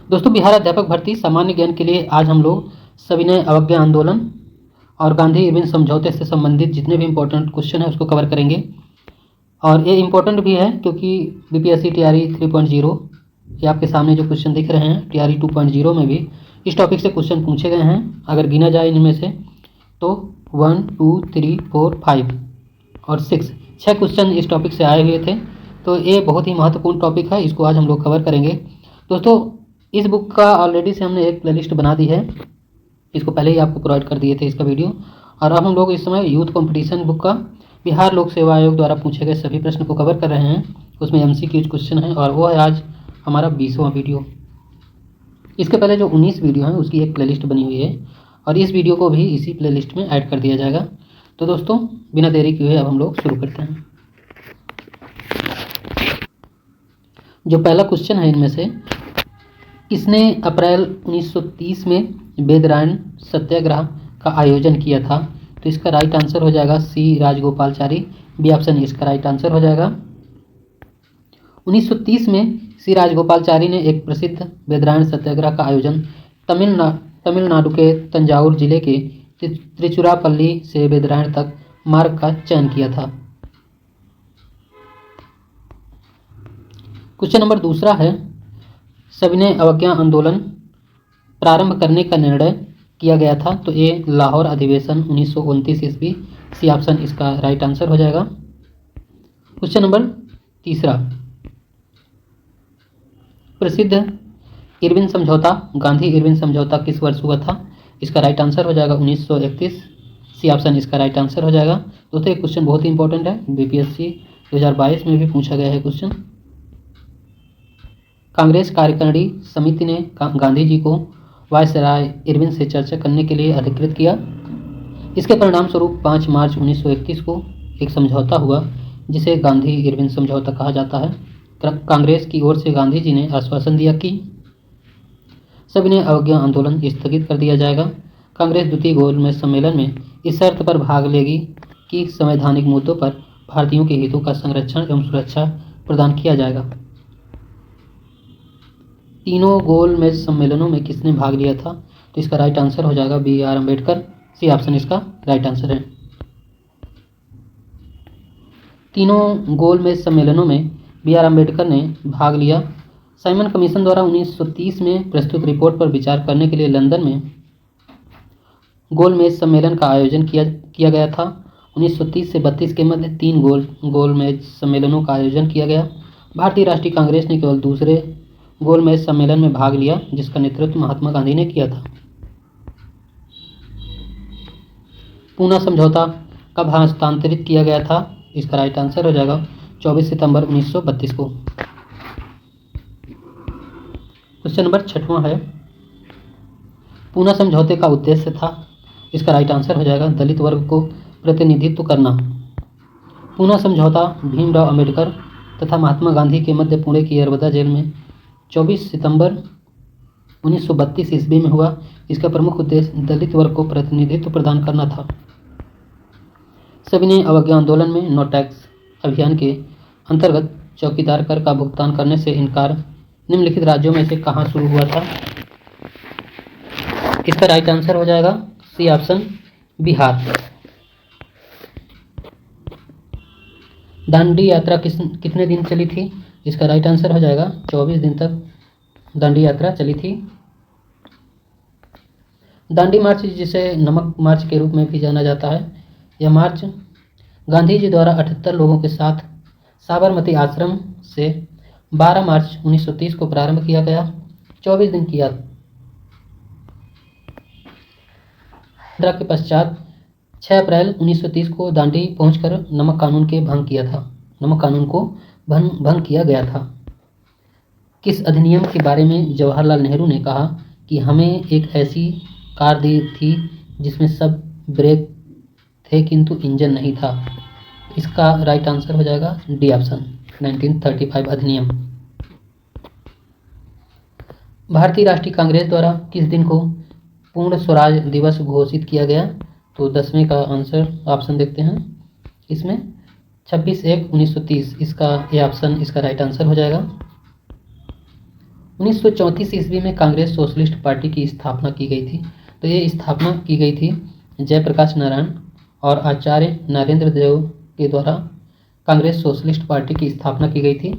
दोस्तों, बिहार अध्यापक भर्ती सामान्य ज्ञान के लिए आज हम लोग सविनय अवज्ञा आंदोलन और गांधी इरविन समझौते से संबंधित जितने भी इंपॉर्टेंट क्वेश्चन है उसको कवर करेंगे। और ये इम्पोर्टेंट भी है क्योंकि बीपीएससी टीआरई 3.0 ये आपके सामने जो क्वेश्चन दिख रहे हैं टीआरई 2.0 में भी इस टॉपिक से क्वेश्चन पूछे गए हैं। अगर गिना जाए इनमें से तो 1, 2, 3, 4, 5 और 6 क्वेश्चन इस टॉपिक से आए हुए थे। तो ये बहुत ही महत्वपूर्ण टॉपिक है, इसको आज हम लोग कवर करेंगे। दोस्तों, इस बुक का ऑलरेडी से हमने एक प्लेलिस्ट बना दी है, इसको पहले ही आपको प्रोवाइड कर दिए थे इसका वीडियो। और अब हम लोग इस समय यूथ कंपटीशन बुक का बिहार लोक सेवा आयोग द्वारा पूछे गए सभी प्रश्न को कवर कर रहे हैं। उसमें एमसीक्यूज क्वेश्चन है और वो है आज हमारा 20वां वीडियो। इसके पहले जो 19 वीडियो हैं उसकी एक प्लेलिस्ट बनी हुई है और इस वीडियो को भी इसी प्लेलिस्ट में ऐड कर दिया जाएगा। तो दोस्तों, बिना देरी किए अब हम लोग शुरू करते हैं। जो पहला क्वेश्चन है इनमें से, किसने अप्रैल 1930 में वेदरायण सत्याग्रह का आयोजन किया था? तो इसका राइट आंसर हो जाएगा सी राजगोपालचारी। बी ऑप्शन इसका राइट आंसर हो जाएगा। 1930 में सी राजगोपालचारी ने एक प्रसिद्ध वेदरायण सत्याग्रह का आयोजन तमिलनाडु के तंजावुर जिले के त्रिचुरापल्ली से वेदरायण तक मार्ग का चयन किया था। क्वेश्चन नंबर दूसरा है, सविनय अवज्ञा आंदोलन प्रारंभ करने का निर्णय किया गया था? तो ये लाहौर अधिवेशन 1929 ईस्वी। सी ऑप्शन इसका राइट आंसर हो जाएगा। क्वेश्चन नंबर तीसरा, प्रसिद्ध इरविन समझौता गांधी इरविन समझौता किस वर्ष हुआ था? इसका राइट आंसर हो जाएगा 1931। सी ऑप्शन इसका राइट आंसर हो जाएगा। दोस्तों, ये क्वेश्चन बहुत ही इंपॉर्टेंट है, बीपीएससी 2022 में भी पूछा गया है क्वेश्चन। कांग्रेस कार्यकारिणी समिति ने गांधी जी को वायसराय इरविन से चर्चा करने के लिए अधिकृत किया। इसके परिणाम स्वरूप 5 मार्च 1931 को एक समझौता हुआ जिसे गांधी इरविन समझौता कहा जाता है। कांग्रेस की ओर से गांधी जी ने आश्वासन दिया कि सविनय अवज्ञा आंदोलन स्थगित कर दिया जाएगा। कांग्रेस द्वितीय गोलमेज सम्मेलन में इस शर्त पर भाग लेगी कि संवैधानिक मुद्दों पर भारतीयों के हितों का संरक्षण एवं सुरक्षा प्रदान किया जाएगा। तीनों गोलमेज सम्मेलनों में किसने भाग लिया था? तो इसका राइट आंसर हो जाएगा B R Ambedkar. C option इसका राइट आंसर है। तीनों गोलमेज सम्मेलनों में बी आर अम्बेडकर ने भाग लिया। साइमन कमीशन द्वारा 1930 में प्रस्तुत रिपोर्ट पर विचार करने के लिए लंदन में गोलमेज सम्मेलन का आयोजन किया गया था। 1930 से 32 के मध्य 3 गोलमेज सम्मेलनों का आयोजन किया गया। भारतीय राष्ट्रीय कांग्रेस ने केवल दूसरे गोलमेज सम्मेलन में भाग लिया जिसका नेतृत्व महात्मा गांधी ने किया था। पूना समझौता कब हस्तांतरित किया गया था? इसका राइट आंसर हो जाएगा 24 सितंबर 1932 को। क्वेश्चन नंबर 6वां है, पूना समझौते का उद्देश्य था? इसका राइट आंसर हो जाएगा दलित वर्ग को प्रतिनिधित्व करना। पूना समझौता भीमराव अंबेडकर तथा महात्मा गांधी के मध्य पुणे की यरवदा जेल में 24 सितंबर 1932 ईस्वी में हुआ। इसका प्रमुख उद्देश्य दलित वर्ग को प्रतिनिधित्व प्रदान करना था। सविनय अवज्ञा आंदोलन में नो टैक्स अभियान के अंतर्गत चौकीदार कर का भुगतान करने से इनकार निम्नलिखित राज्यों में से कहाँ शुरू हुआ था? इसका राइट आंसर हो जाएगा सी ऑप्शन बिहार। दांडी यात्रा कितने दिन चली थी? इसका राइट आंसर हो जाएगा 24 दिन तक दांडी यात्रा चली थी। दांडी मार्च, जिसे नमक मार्च के रूप में भी जाना जाता है, यह मार्च गांधी जी द्वारा 78 लोगों के साथ साबरमती आश्रम से 12 मार्च 1930 को प्रारंभ किया गया। 24 दिन की यात्रा के पश्चात 6 अप्रैल 1930 को दांडी पहुंचकर नमक कानून को भंग किया गया था। किस अधिनियम के बारे में जवाहरलाल नेहरू ने कहा कि हमें एक ऐसी कार दी थी जिसमें सब ब्रेक थे किंतु इंजन नहीं था? इसका राइट आंसर हो जाएगा डी ऑप्शन 1935 अधिनियम। भारतीय राष्ट्रीय कांग्रेस द्वारा किस दिन को पूर्ण स्वराज दिवस घोषित किया गया? तो 10वें का आंसर ऑप्शन देखते हैं इसमें 26/1/1930। इसका ये ऑप्शन इसका राइट आंसर हो जाएगा। 1934 ईस्वी में कांग्रेस सोशलिस्ट पार्टी की स्थापना की गई थी। तो ये स्थापना की गई थी जयप्रकाश नारायण और आचार्य नरेंद्र देव के द्वारा कांग्रेस सोशलिस्ट पार्टी की स्थापना की गई थी।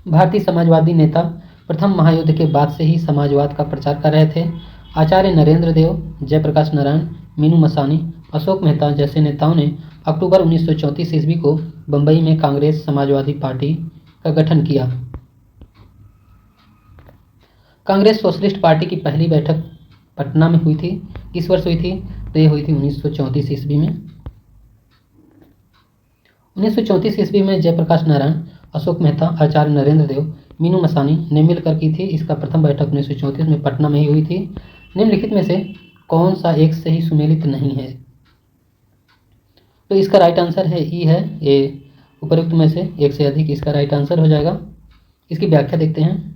भारतीय समाजवादी नेता प्रथम महायुद्ध के बाद से ही समाजवाद का प्रचार कर रहे थे। आचार्य नरेंद्र देव, जयप्रकाश नारायण, मीनू मसानी, अशोक मेहता जैसे नेताओं ने अक्टूबर 1934 ईस्वी को बंबई में कांग्रेस समाजवादी पार्टी का गठन किया। कांग्रेस सोशलिस्ट पार्टी की पहली बैठक पटना में हुई थी। किस वर्ष हुई थी? तो ये हुई थी 1934 ईस्वी में। 1934 ईस्वी में जयप्रकाश नारायण, अशोक मेहता, आचार्य नरेंद्र देव, मीनू मसानी ने मिलकर की थी। इसका प्रथम बैठक 1934 में पटना में ही हुई थी। निम्नलिखित में से कौन सा एक सही सुमेलित नहीं है? तो इसका राइट आंसर है ई है। ये उपरोक्त में से एक से अधिक इसका राइट आंसर हो जाएगा। इसकी व्याख्या देखते हैं।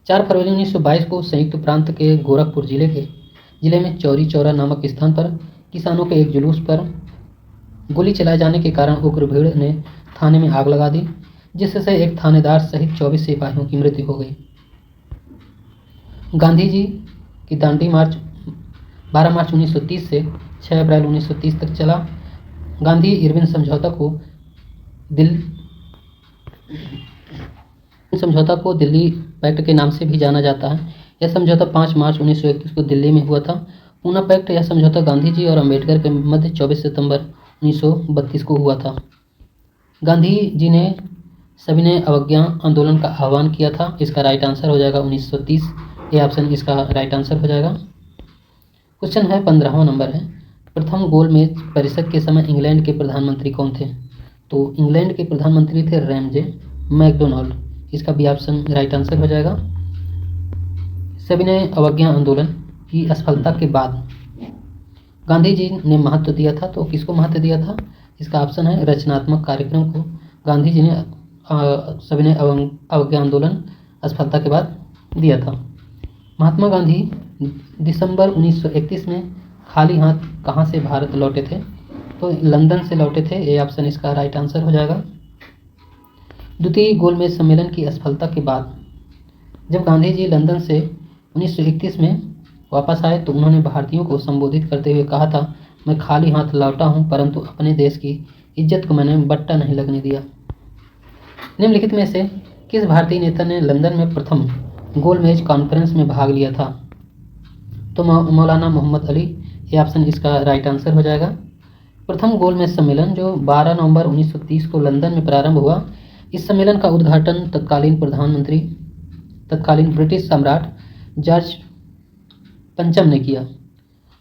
4 फरवरी 1922 को संयुक्त प्रांत के गोरखपुर जिले में चौरी चौरा नामक स्थान पर किसानों के एक जुलूस पर गोली चलाए जाने के कारण उग्र भीड़ ने थाने में आग लगा दी, जिससे एक थानेदार सहित 24 सिपाहियों की मृत्यु हो गई। गांधी जी की दांडी मार्च 12 मार्च 1930 से 6 अप्रैल 1930 तक चला। गांधी इरविन समझौता को दिल्ली पैक्ट के नाम से भी जाना जाता है। यह समझौता 5 मार्च 1931 को दिल्ली में हुआ था। पूना पैक्ट यह समझौता गांधी जी और अंबेडकर के मध्य 24 सितंबर 1932 को हुआ था। गांधी जी ने सविनय अवज्ञा आंदोलन का आह्वान किया था। इसका राइट आंसर हो जाएगा 1930। ये ऑप्शन इसका राइट आंसर हो जाएगा। क्वेश्चन है 15वां नंबर है। प्रथम गोलमेज परिषद के समय इंग्लैंड के प्रधानमंत्री कौन थे? तो इंग्लैंड के प्रधानमंत्री थे रैमजे मैकडोनाल्ड। इसका भी ऑप्शन राइट आंसर हो जाएगा। सविनय अवज्ञा आंदोलन की असफलता के बाद गांधी जी ने महत्व दिया था। तो किसको महत्व दिया था? इसका ऑप्शन है रचनात्मक कार्यक्रम को गांधी जी ने सविनय अवज्ञा आंदोलन असफलता के बाद दिया था। महात्मा गांधी दिसंबर 1931 में खाली हाथ कहाँ से भारत लौटे थे? तो लंदन से लौटे थे। ये ऑप्शन इसका राइट आंसर हो जाएगा। द्वितीय गोलमेज सम्मेलन की असफलता के बाद जब गांधी जी लंदन से 1931 में वापस आए तो उन्होंने भारतीयों को संबोधित करते हुए कहा था, मैं खाली हाथ लौटा हूं, परंतु अपने देश की इज्जत को मैंने बट्टा नहीं लगने दिया। निम्नलिखित में से किस भारतीय नेता ने लंदन में प्रथम गोलमेज कॉन्फ्रेंस में भाग लिया था? तो मौलाना मोहम्मद अली। ये ऑप्शन इसका राइट आंसर हो जाएगा। प्रथम गोलमेज सम्मेलन जो 12 नवंबर 1930 को लंदन में प्रारंभ हुआ, इस सम्मेलन का उद्घाटन तत्कालीन ब्रिटिश सम्राट जॉर्ज पंचम ने किया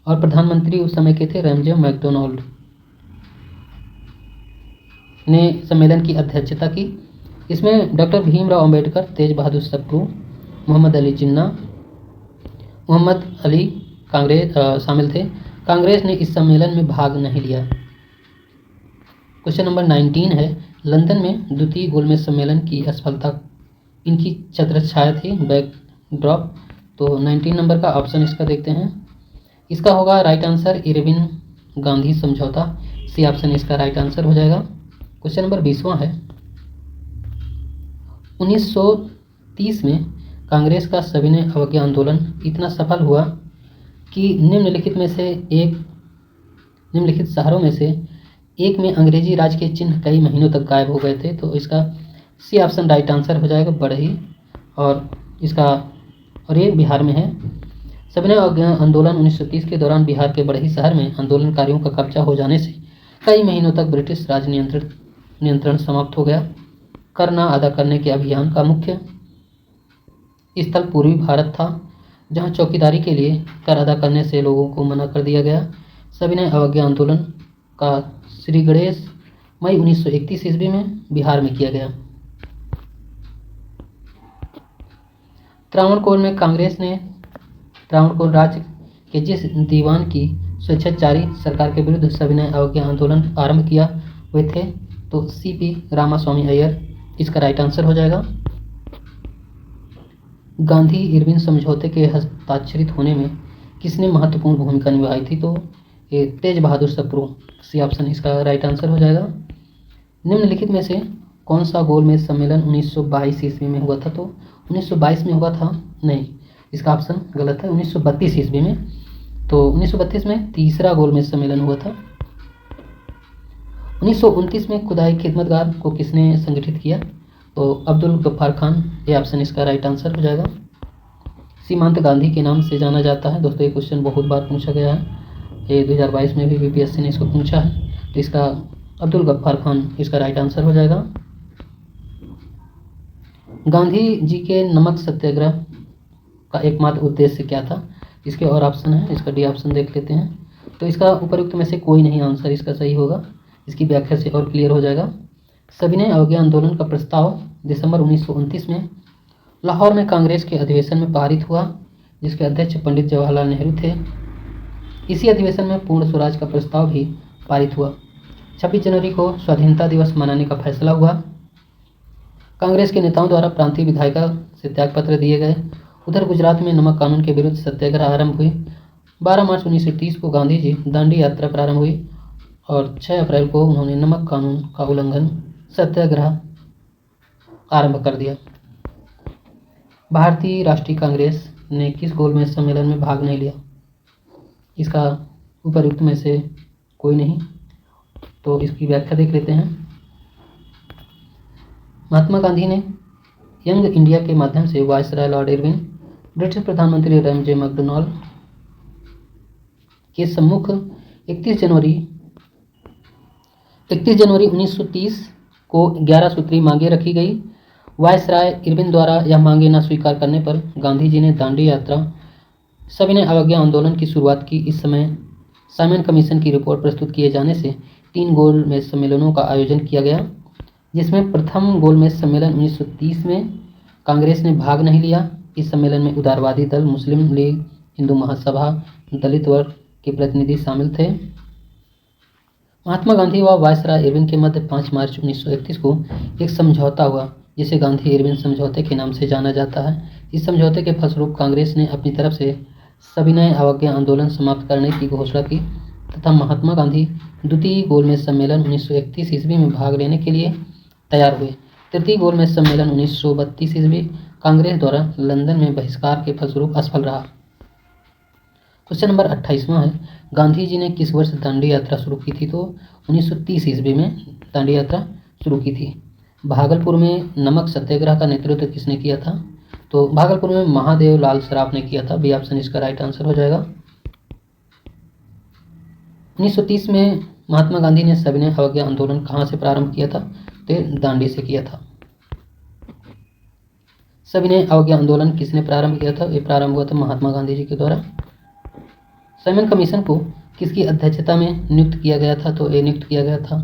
और प्रधानमंत्री उस समय के थे रैमजे मैकडोनाल्ड ने सम्मेलन की अध्यक्षता की। इसमें डॉक्टर भीमराव अंबेडकर, तेज बहादुर सप्रू, मोहम्मद अली जिन्ना, मोहम्मद अली कांग्रेस शामिल थे। कांग्रेस ने इस सम्मेलन में भाग नहीं लिया। क्वेश्चन नंबर 19 है। लंदन में द्वितीय गोलमेज सम्मेलन की असफलता इनकी छत्रछाया थी, बैकड्रॉप। तो 19 नंबर का ऑप्शन इसका देखते हैं। इसका होगा राइट आंसर इरविन गांधी समझौता। सी ऑप्शन इसका राइट आंसर हो जाएगा। क्वेश्चन नंबर 20वां है। 1930 में कांग्रेस का सविनय अवज्ञा आंदोलन इतना सफल हुआ कि निम्नलिखित शहरों में से एक में अंग्रेजी राज के चिन्ह कई महीनों तक गायब हो गए थे। तो इसका सी ऑप्शन राइट आंसर हो जाएगा, बड़ही। और ये बिहार में है। सविनय अवज्ञा आंदोलन 1930 के दौरान बिहार के बड़ही शहर में आंदोलनकारियों का कब्जा हो जाने से कई महीनों तक ब्रिटिश राज नियंत्रण समाप्त हो गया। कर न अदा करने के अभियान का मुख्य स्थल पूर्वी भारत था, जहां चौकीदारी के लिए कर अदा करने से लोगों को मना कर दिया गया। सविनय अवज्ञा आंदोलन का श्री गणेश मई 1931 ईस्वी में बिहार में किया गया। त्रावणकोर में कांग्रेस ने त्रावणकोर राज्य के जिस दीवान की स्वेच्छाचारी सरकार के विरुद्ध सविनय अवज्ञा आंदोलन आरंभ किया हुए थे, तो सीपी रामास्वामी अय्यर इसका राइट आंसर हो जाएगा। गांधी इरविन समझौते के हस्ताक्षरित होने में किसने महत्वपूर्ण भूमिका निभाई थी? तो ये तेज बहादुर सप्रू। सी ऑप्शन इसका राइट आंसर हो जाएगा। निम्नलिखित में से कौन सा गोलमेज सम्मेलन 1922 ईस्वी में हुआ था? तो 1922 में हुआ था नहीं, इसका ऑप्शन गलत है, 1932 ईस्वी में। तो 1932 में तीसरा गोलमेज सम्मेलन हुआ था। 1929 में खुदाई खिदमतगार को किसने संगठित किया? तो अब्दुल गफ्फार खान, ये ऑप्शन इसका राइट आंसर हो जाएगा। सीमांत गांधी के नाम से जाना जाता है। दोस्तों ये क्वेश्चन बहुत बार पूछा गया है, ये 2022 में भी बीपीएससी ने इसको पूछा है। तो इसका अब्दुल गफ्फार खान इसका राइट आंसर हो जाएगा। गांधी जी के नमक सत्याग्रह का एकमात्र उद्देश्य क्या था? इसके और ऑप्शन है, इसका डी ऑप्शन देख लेते हैं। तो इसका उपरोक्त में से कोई नहीं आंसर इसका सही होगा, इसकी व्याख्या से और क्लियर हो जाएगा। सविनय अवज्ञा आंदोलन का प्रस्ताव दिसंबर 1929 में लाहौर में कांग्रेस के अधिवेशन में पारित हुआ, जिसके अध्यक्ष पंडित जवाहरलाल नेहरू थे। इसी अधिवेशन में पूर्ण स्वराज का प्रस्ताव भी पारित हुआ। 26 जनवरी को स्वाधीनता दिवस मनाने का फैसला हुआ। कांग्रेस के नेताओं द्वारा प्रांतीय विधायिका से त्यागपत्र दिए गए। उधर गुजरात में नमक कानून के विरुद्ध सत्याग्रह आरंभ हुई। 12 मार्च 1930 को गांधी जी दांडी यात्रा प्रारंभ हुई और 6 अप्रैल को उन्होंने नमक कानून का उल्लंघन सत्याग्रह आरंभ कर दिया। भारतीय राष्ट्रीय कांग्रेस ने किस गोलमेज सम्मेलन में भाग नहीं लिया? इसका उपर्युक्त में से कोई नहीं, तो इसकी व्याख्या देख लेते हैं। महात्मा गांधी ने यंग इंडिया के माध्यम से वायसराय लॉर्ड इरविन, ब्रिटिश प्रधानमंत्री रैमजे मैकडोनाल्ड के सम्मुख 31 जनवरी 1930 को 11 सूत्री मांगे रखी गई। वायसराय इरविन द्वारा यह मांगे न स्वीकार करने पर गांधी जी ने दांडी यात्रा, सविनय अवज्ञा आंदोलन की शुरुआत की। इस समय साइमन कमीशन की रिपोर्ट प्रस्तुत किए जाने से 3 गोलमेज सम्मेलनों का आयोजन किया गया, जिसमें प्रथम गोलमेज सम्मेलन 1930 में कांग्रेस ने भाग नहीं लिया। इस सम्मेलन में उदारवादी दल, मुस्लिम लीग, हिंदू महासभा, दलित वर्ग के प्रतिनिधि शामिल थे। महात्मा गांधी व वायसराय इरविन के मध्य 5 मार्च 1931 को एक समझौता हुआ, जिसे गांधी इरविन समझौते के नाम से जाना जाता है। इस समझौते के फलस्वरूप कांग्रेस ने अपनी तरफ से सविनय अवज्ञा आंदोलन समाप्त करने की घोषणा की तथा महात्मा गांधी द्वितीय गोलमेज सम्मेलन 1931 ईस्वी में भाग लेने के लिए तैयार हुए। तृतीय गोलमेज सम्मेलन 1932 ईस्वी कांग्रेस द्वारा लंदन में बहिष्कार के फलस्वरूप असफल रहा। क्वेश्चन नंबर 28वां है, गांधी जी ने किस वर्ष दांडी यात्रा शुरू की थी? तो 1930 ईस्वी में दांडी यात्रा शुरू की थी। भागलपुर में नमक सत्याग्रह का नेतृत्व किसने किया था? तो भागलपुर में महादेव लाल सराफ ने किया था। बी ऑप्शन इसका राइट आंसर हो जाएगा। 1930 में महात्मा गांधी ने सविनय अवज्ञा आंदोलन कहाँ से प्रारंभ किया था? तो दांडी से किया था। सविनय अवज्ञा आंदोलन किसने प्रारंभ किया था? ये प्रारंभ हुआ था महात्मा गांधी जी के द्वारा। साइमन कमीशन को किसकी अध्यक्षता में नियुक्त किया गया था? तो ये नियुक्त किया गया था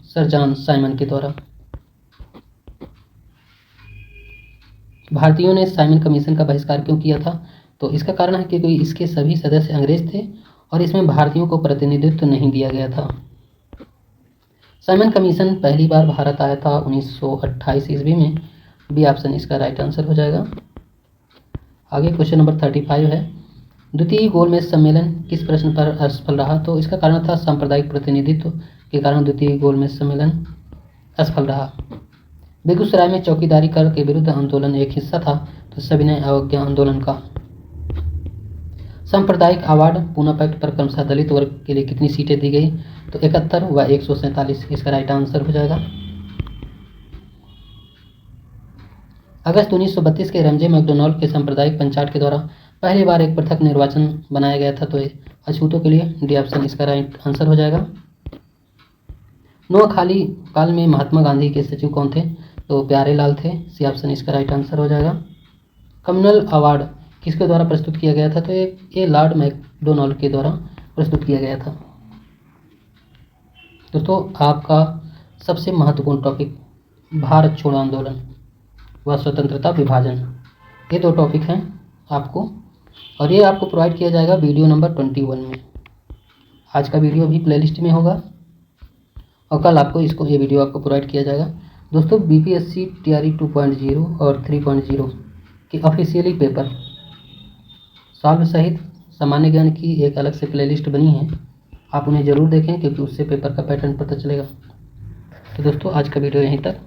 सर जॉन साइमन के द्वारा। भारतीयों ने साइमन कमीशन का बहिष्कार क्यों किया था? तो इसका कारण है कि इसके सभी सदस्य अंग्रेज थे और इसमें भारतीयों को प्रतिनिधित्व नहीं दिया गया था। साइमन कमीशन पहली बार भारत आया था 1928 ईस्वी में। बी ऑप्शन इसका राइट आंसर हो जाएगा। आगे क्वेश्चन नंबर 35 है, द्वितीय गोलमेज सम्मेलन किस प्रश्न पर असफल रहा? तो इसका कारण था सांप्रदायिक प्रतिनिधित्व के कारण द्वितीय गोलमेज सम्मेलन असफल रहा। बेगूसराय में चौकीदारी कर के विरुद्ध आंदोलन एक हिस्सा था, तो सविनय अवज्ञा आंदोलन का। सांप्रदायिक अवार्ड पूना पैक्ट पर क्रमशः दलित वर्ग के लिए कितनी सीटें दी गई? तो 71 व 147 इसका राइट आंसर हो जाएगा। अगस्त 1932 के रैमजे मैकडोनाल्ड के सांप्रदायिक पंचायत के द्वारा पहली बार एक पृथक निर्वाचन बनाया गया था, तो अछूतों के लिए डी ऑप्शन इसका राइट आंसर हो जाएगा। नोआखाली काल में महात्मा गांधी के सचिव कौन थे? तो प्यारे लाल थे। सी ऑप्शन इसका राइट आंसर हो जाएगा। कम्युनल अवार्ड किसके द्वारा प्रस्तुत किया गया था? तो ये लॉर्ड मैकडोनाल्ड के द्वारा प्रस्तुत किया गया था। दोस्तों आपका सबसे महत्वपूर्ण टॉपिक भारत छोड़ो आंदोलन व स्वतंत्रता विभाजन, ये 2 टॉपिक हैं आपको, और ये आपको प्रोवाइड किया जाएगा वीडियो नंबर 21 में। आज का वीडियो भी प्लेलिस्ट में होगा और कल आपको ये वीडियो आपको प्रोवाइड किया जाएगा। दोस्तों बीपीएससी टीआरई 2.0 और 3.0 के ऑफिशियली पेपर सॉल्व सहित सामान्य ज्ञान की एक अलग से प्लेलिस्ट बनी है, आप उन्हें ज़रूर देखें क्योंकि उससे पेपर का पैटर्न पता चलेगा। तो दोस्तों आज का वीडियो यहीं तक।